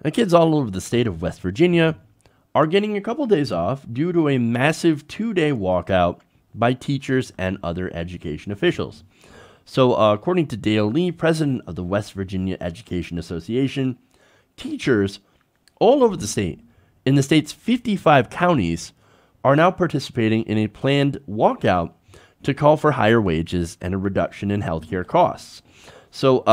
And kids all over the state of West Virginia are getting a couple days off due to a massive 2-day walkout by teachers and other education officials. So, according to Dale Lee, president of the West Virginia Education Association, teachers all over the state, in the state's 55 counties, are now participating in a planned walkout to call for higher wages and a reduction in healthcare costs. So,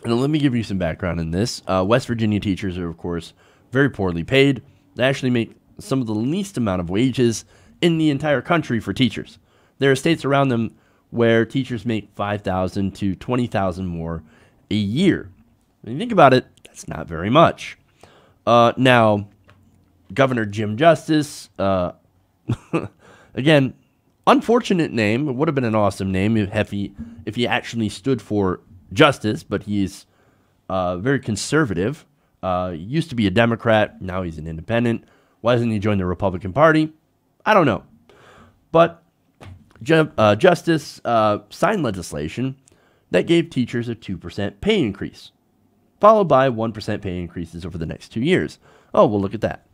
let me give you some background in this. West Virginia teachers are, of course, very poorly paid. They actually make some of the least amount of wages in the entire country for teachers. There are states around them where teachers make $5,000 to $20,000 more a year. When you think about it, that's not very much. Now, Governor Jim Justice, again, unfortunate name. It would have been an awesome name if he actually stood for justice, but he's very conservative. Used to be a Democrat, now he's an independent. Why doesn't he join the Republican Party? I don't know. But Justice signed legislation that gave teachers a 2% pay increase, followed by 1% pay increases over the next 2 years. Oh, well, look at that.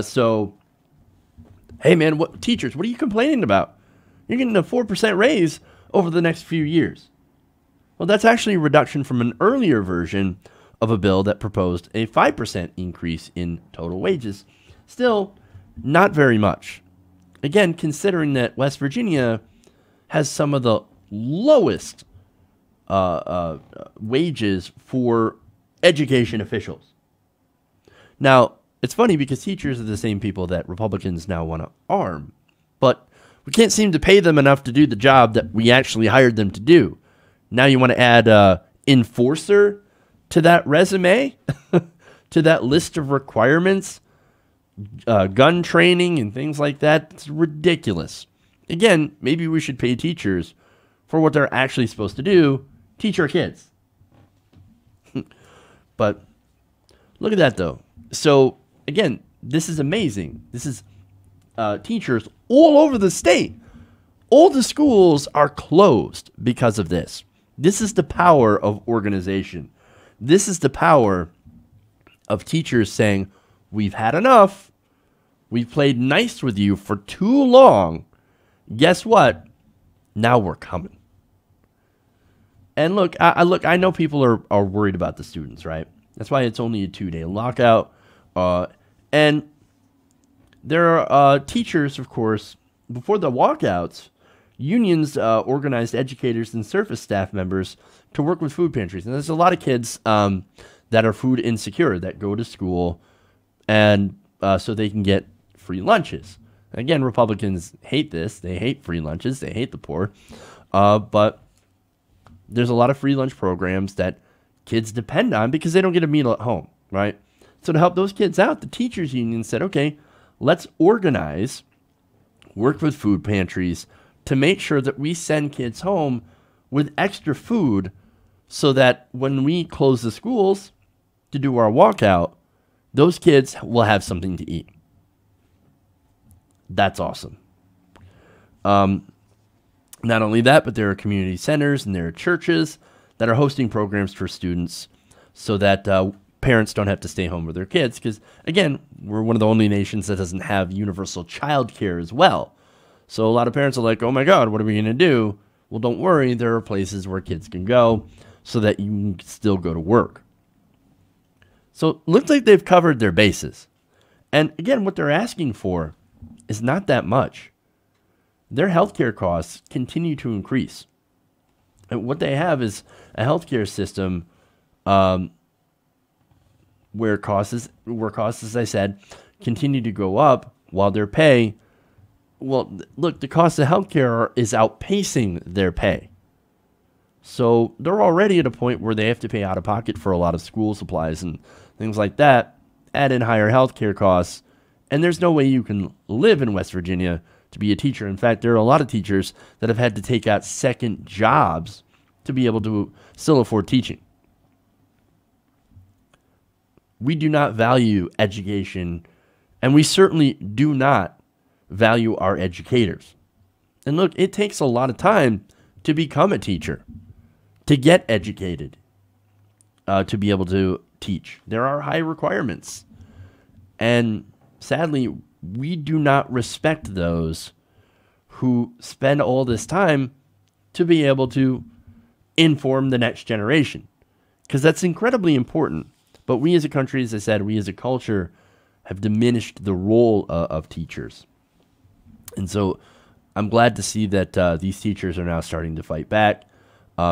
So, hey, man, teachers, what are you complaining about? You're getting a 4% raise over the next few years. Well, that's actually a reduction from an earlier version of a bill that proposed a 5% increase in total wages. Still, not very much. Again, considering that West Virginia has some of the lowest wages for education officials. Now, it's funny because teachers are the same people that Republicans now want to arm, but we can't seem to pay them enough to do the job that we actually hired them to do. Now you want to add enforcer to that resume, to that list of requirements, gun training and things like that. It's ridiculous. Again, maybe we should pay teachers for what they're actually supposed to do, teach our kids. But look at that, though. So, again, this is amazing. This is teachers all over the state. All the schools are closed because of this. This is the power of organization. This is the power of teachers saying, we've had enough. We've played nice with you for too long. Guess what? Now we're coming. And look, I know people are worried about the students, right? That's why it's only a 2-day lockout. And there are teachers, of course, before the walkouts, unions organized educators and service staff members to work with food pantries. And there's a lot of kids that are food insecure that go to school and so they can get free lunches. Again, Republicans hate this. They hate free lunches. They hate the poor. But there's a lot of free lunch programs that kids depend on because they don't get a meal at home, right? So to help those kids out, the teachers union said, okay, let's organize, work with food pantries to make sure that we send kids home with extra food so that when we close the schools to do our walkout, those kids will have something to eat. That's awesome. Not only that, but there are community centers and there are churches that are hosting programs for students so that parents don't have to stay home with their kids. Because, again, we're one of the only nations that doesn't have universal child care as well. So a lot of parents are like, oh, my God, what are we going to do? Well, don't worry. There are places where kids can go so that you can still go to work. So it looks like they've covered their bases. And, again, what they're asking for is not that much. Their healthcare costs continue to increase. And what they have is a healthcare system where costs, as I said, continue to go up while their pay, well, look, the cost of healthcare is outpacing their pay. So they're already at a point where they have to pay out of pocket for a lot of school supplies and things like that, add in higher healthcare costs, and there's no way you can live in West Virginia to be a teacher. In fact, there are a lot of teachers that have had to take out second jobs to be able to still afford teaching. We do not value education, and we certainly do not value our educators. And look, it takes a lot of time to become a teacher, to get educated, to be able to teach. There are high requirements. And sadly, we do not respect those who spend all this time to be able to inform the next generation, because that's incredibly important. But we as a country, as I said, we as a culture have diminished the role of teachers. And so I'm glad to see that these teachers are now starting to fight back,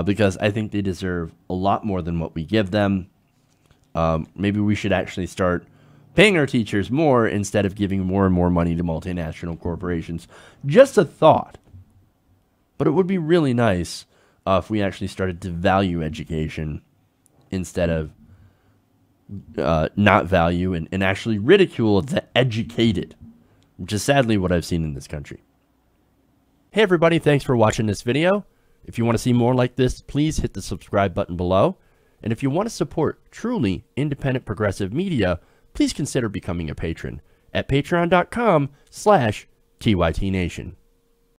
because I think they deserve a lot more than what we give them. Maybe we should actually start paying our teachers more instead of giving more and more money to multinational corporations. Just a thought. But it would be really nice if we actually started to value education instead of not value and actually ridicule the educated, which is sadly what I've seen in this country. Hey everybody, thanks for watching this video. If you want to see more like this, please hit the subscribe button below. And if you want to support truly independent progressive media, please consider becoming a patron at patreon.com/TYTNation.